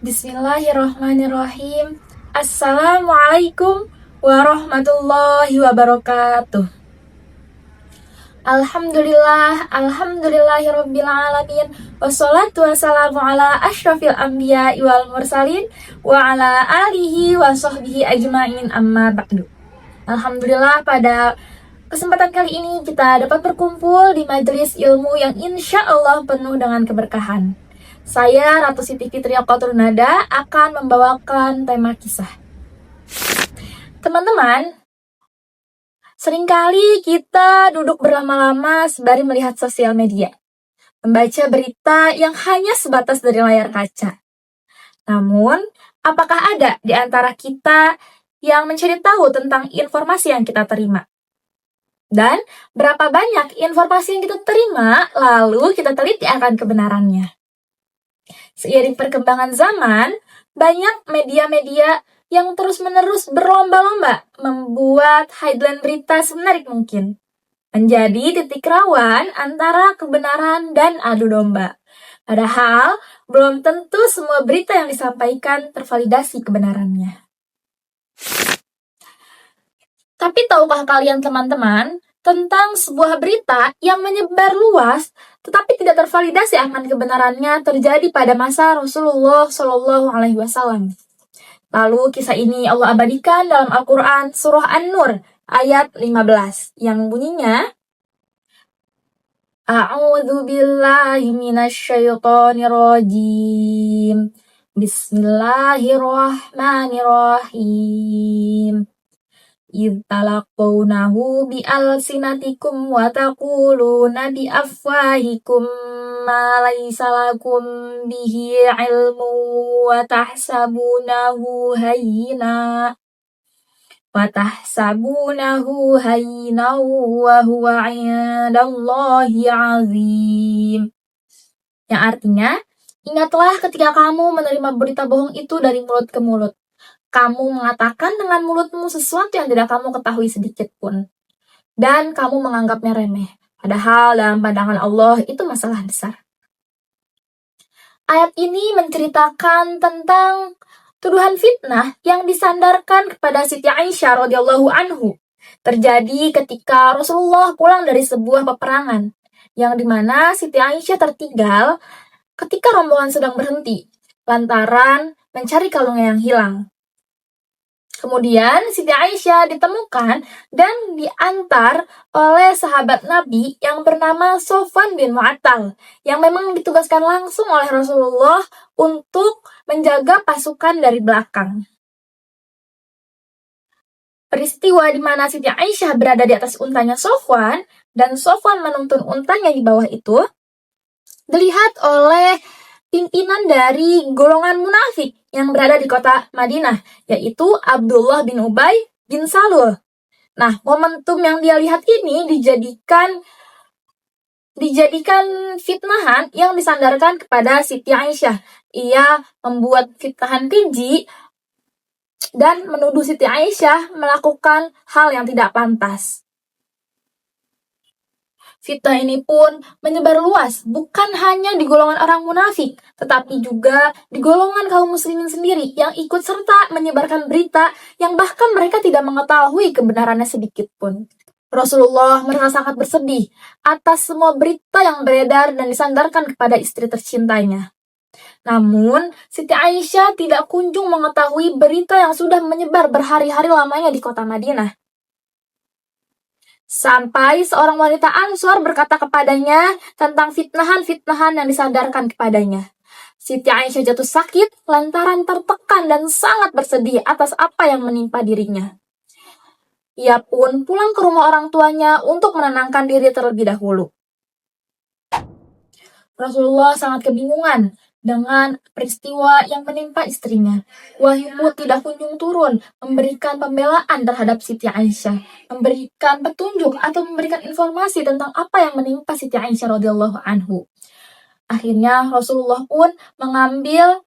Bismillahirrahmanirrahim. Assalamualaikum warahmatullahi wabarakatuh. Alhamdulillahirabbil alamin. Wassalatu wassalamu ala asyrafil anbiya wal mursalin wa ala alihi wa sahbihi ajmain amma ba'du. Alhamdulillah, pada kesempatan kali ini kita dapat berkumpul di majelis ilmu yang insya Allah penuh dengan keberkahan. Saya, Ratu Siti Fitria Qatrunada, akan membawakan tema kisah. Teman-teman, seringkali kita duduk berlama-lama sembari melihat sosial media, membaca berita yang hanya sebatas dari layar kaca. Namun, apakah ada di antara kita yang mencari tahu tentang informasi yang kita terima? Dan berapa banyak informasi yang kita terima, lalu kita teliti akan kebenarannya? Seiring perkembangan zaman, banyak media-media yang terus-menerus berlomba-lomba membuat headline berita semenarik mungkin, menjadi titik rawan antara kebenaran dan adu domba. Padahal, belum tentu semua berita yang disampaikan tervalidasi kebenarannya. Tapi tahukah kalian teman-teman, tentang sebuah berita yang menyebar luas tetapi tidak tervalidasi akan kebenarannya terjadi pada masa Rasulullah Shallallahu Alaihi Wasallam. Lalu kisah ini Allah abadikan dalam Al-Quran surah An-Nur ayat 15 yang bunyinya, A'udzu billahi minasyaitonir rajim. Bismillahirrahmanirrahim. إِذْ تَلَقَّوْنَهُ بِأَلْسِنَتِكُمْ وَتَقُولُونَ بِأَفْوَاهِكُمْ مَا لَيْسَ لَكُمْ بِهِ عِلْمٌ وَتَحْسَبُونَهُ هَيِّنًا وَهُوَ عِندَ اللَّهِ عَظِيمٌ. Yang artinya, ingatlah ketika kamu menerima berita bohong itu dari mulut ke mulut. Kamu mengatakan dengan mulutmu sesuatu yang tidak kamu ketahui sedikit pun. Dan kamu menganggapnya remeh. Padahal dalam pandangan Allah itu masalah besar. Ayat ini menceritakan tentang tuduhan fitnah yang disandarkan kepada Siti Aisyah radhiyallahu anhu. Terjadi ketika Rasulullah pulang dari sebuah peperangan, yang dimana Siti Aisyah tertinggal ketika rombongan sedang berhenti, lantaran mencari kalungnya yang hilang. Kemudian Siti Aisyah ditemukan dan diantar oleh sahabat Nabi yang bernama Sofwan bin Mu'attal, yang memang ditugaskan langsung oleh Rasulullah untuk menjaga pasukan dari belakang. Peristiwa di mana Siti Aisyah berada di atas untanya Sofwan dan Sofwan menuntun untanya di bawah itu dilihat oleh pimpinan dari golongan munafik yang berada di kota Madinah, yaitu Abdullah bin Ubay bin Salul. Nah, momentum yang dia lihat ini dijadikan fitnahan yang disandarkan kepada Siti Aisyah. Ia membuat fitnahan keji dan menuduh Siti Aisyah melakukan hal yang tidak pantas. Fitnah ini pun menyebar luas, bukan hanya di golongan orang munafik, tetapi juga di golongan kaum muslimin sendiri yang ikut serta menyebarkan berita yang bahkan mereka tidak mengetahui kebenarannya sedikit pun. Rasulullah merasa sangat bersedih atas semua berita yang beredar dan disandarkan kepada istri tercintanya. Namun, Siti Aisyah tidak kunjung mengetahui berita yang sudah menyebar berhari-hari lamanya di kota Madinah. Sampai seorang wanita Ansor berkata kepadanya tentang fitnahan-fitnahan yang disandarkan kepadanya. Siti Aisyah jatuh sakit lantaran tertekan dan sangat bersedih atas apa yang menimpa dirinya. Ia pun pulang ke rumah orang tuanya untuk menenangkan diri terlebih dahulu. Rasulullah sangat kebingungan dengan peristiwa yang menimpa istrinya. Wahyu tidak kunjung turun, memberikan pembelaan terhadap Siti Aisyah, memberikan petunjuk atau memberikan informasi tentang apa yang menimpa Siti Aisyah radhiyallahu anhu. Akhirnya Rasulullah pun mengambil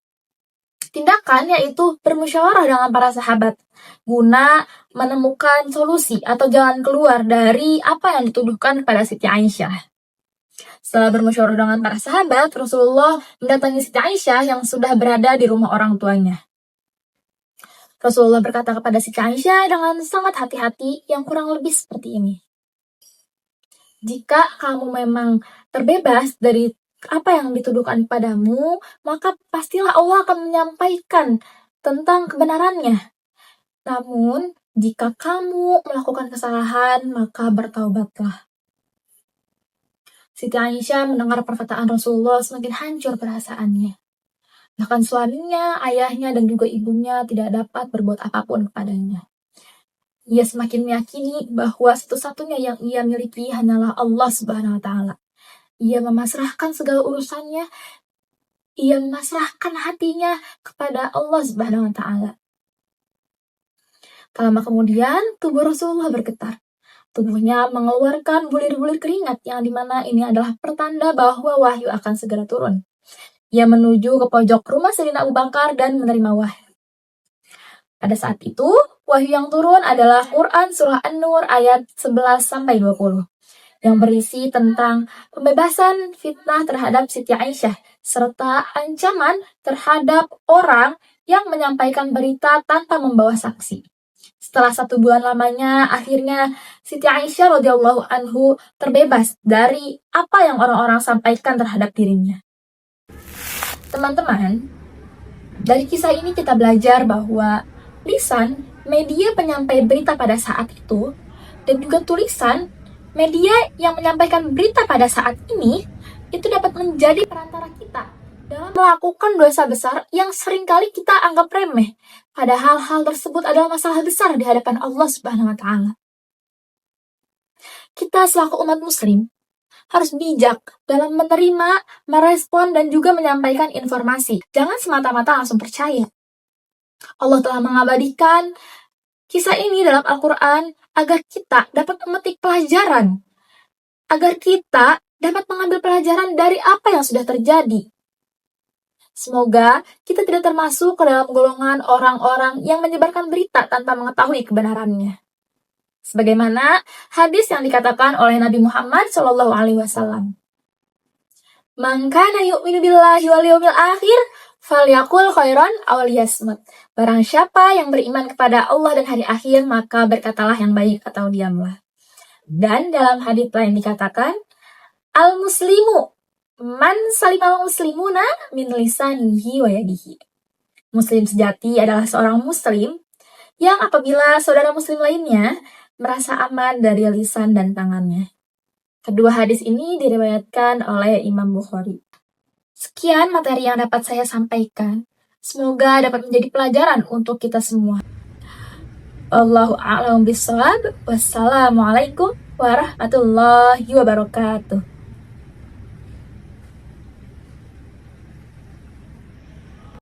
tindakan, yaitu bermusyawarah dengan para sahabat guna menemukan solusi atau jalan keluar dari apa yang dituduhkan kepada Siti Aisyah. Setelah bermusyawarah dengan para sahabat, Rasulullah mendatangi Siti Aisyah yang sudah berada di rumah orang tuanya. Rasulullah berkata kepada Siti Aisyah dengan sangat hati-hati yang kurang lebih seperti ini. Jika kamu memang terbebas dari apa yang dituduhkan padamu, maka pastilah Allah akan menyampaikan tentang kebenarannya. Namun, jika kamu melakukan kesalahan, maka bertaubatlah. Siti Aisyah mendengar perkataan Rasulullah semakin hancur perasaannya. Bahkan suaminya, ayahnya, dan juga ibunya tidak dapat berbuat apapun kepadanya. Ia semakin meyakini bahwa satu-satunya yang ia miliki hanyalah Allah Subhanahu wa Ta'ala. Ia memasrahkan segala urusannya, ia memasrahkan hatinya kepada Allah Subhanahu wa Ta'ala. Tak lama kemudian, tubuh Rasulullah bergetar. Tubuhnya mengeluarkan bulir-bulir keringat yang dimana ini adalah pertanda bahwa wahyu akan segera turun. Ia menuju ke pojok rumah Sayyidina Abu Bakar dan menerima wahyu. Pada saat itu, wahyu yang turun adalah Quran Surah An-Nur ayat 11-20 yang berisi tentang pembebasan fitnah terhadap Siti Aisyah serta ancaman terhadap orang yang menyampaikan berita tanpa membawa saksi. Setelah 1 bulan lamanya, akhirnya Siti Aisyah radhiyallahu anhu terbebas dari apa yang orang-orang sampaikan terhadap dirinya. Teman-teman, dari kisah ini kita belajar bahwa lisan, media penyampai berita pada saat itu, dan juga tulisan, media yang menyampaikan berita pada saat ini, itu dapat menjadi perantara kita dalam melakukan dosa besar yang seringkali kita anggap remeh. Padahal hal tersebut adalah masalah besar di hadapan Allah Subhanahu wa Ta'ala. Kita selaku umat muslim harus bijak dalam menerima, merespon, dan juga menyampaikan informasi. Jangan semata-mata langsung percaya. Allah telah mengabadikan kisah ini dalam Al-Quran agar kita dapat memetik pelajaran. Agar kita dapat mengambil pelajaran dari apa yang sudah terjadi. Semoga kita tidak termasuk ke dalam golongan orang-orang yang menyebarkan berita tanpa mengetahui kebenarannya. Sebagaimana hadis yang dikatakan oleh Nabi Muhammad SAW. Man kana yu'minu billahi wal yawmil akhir falyaqul khairan aw liyasmut. Barang siapa yang beriman kepada Allah dan hari akhir, maka berkatalah yang baik atau diamlah. Dan dalam hadis lain dikatakan, al-muslimu man salimal muslimuna min lisanihi wa yadihi. Muslim sejati adalah seorang muslim yang apabila saudara muslim lainnya merasa aman dari lisan dan tangannya. Kedua hadis ini diriwayatkan oleh Imam Bukhari. Sekian materi yang dapat saya sampaikan. Semoga dapat menjadi pelajaran untuk kita semua. Wallahu a'lam bishawab. Wassalamualaikum warahmatullahi wabarakatuh.